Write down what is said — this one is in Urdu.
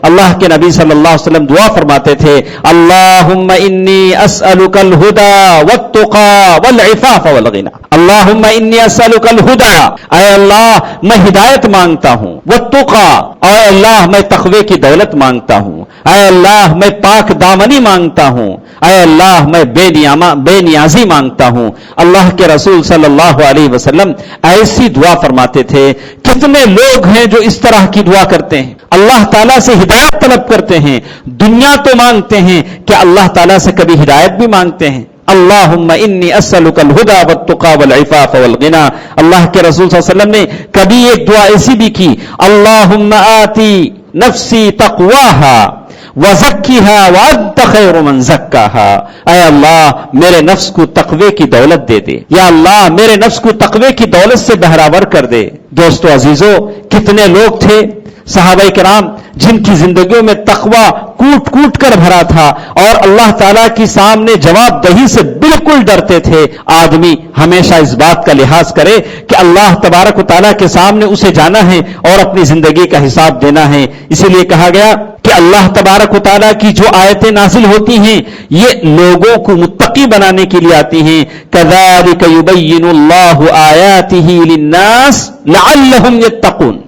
اللہ کے نبی صلی اللہ علیہ وسلم دعا فرماتے تھے، اللہم انی اسألک الہدی والتقی والعفاف والغنی، اللہم انی اسألک الہدی، اے اللہ میں ہدایت مانگتا ہوں، والتقی، اے اللہ میں تقوی کی دولت مانگتا ہوں، اے اللہ میں پاک دامنی مانگتا ہوں، اے اللہ میں بے نیازی مانگتا ہوں۔ اللہ کے رسول صلی اللہ علیہ وسلم ایسی دعا فرماتے تھے۔ کتنے لوگ ہیں جو اس طرح کی دعا کرتے ہیں، اللہ تعالیٰ سے ہدایت طلب کرتے ہیں، دنیا تو مانگتے ہیں کہ اللہ تعالیٰ سے کبھی ہدایت بھی مانگتے ہیں۔ اللہم انی اسألک الہدی والتقی والعفاف والغنی۔ اللہ کے رسول صلی اللہ علیہ وسلم نے کبھی ایک دعا ایسی بھی کی، اللہم آتی نفسی تقواہا وزکیہا وانت خیر من زکاہا، اے اللہ میرے نفس کو تقوی کی دولت دے دے، یا اللہ میرے نفس کو تقوی کی دولت سے بہرابر کر دے۔ دوستو عزیزو، کتنے لوگ تھے صحابہ کرام جن کی زندگیوں میں تقوی کوٹ کوٹ کر بھرا تھا اور اللہ تعالیٰ کی سامنے جواب دہی سے بالکل ڈرتے تھے۔ آدمی ہمیشہ اس بات کا لحاظ کرے کہ اللہ تبارک و تعالیٰ کے سامنے اسے جانا ہے اور اپنی زندگی کا حساب دینا ہے۔ اسی لیے کہا گیا کہ اللہ تبارک و تعالیٰ کی جو آیتیں نازل ہوتی ہیں یہ لوگوں کو متقی بنانے کے لیے آتی ہیں۔ كَذَلِكَ يُبَيِّنُ اللَّهُ آيَاتِهِ لِلنَّاسِ لَعَلَّهُمْ يَتَّقُونَ۔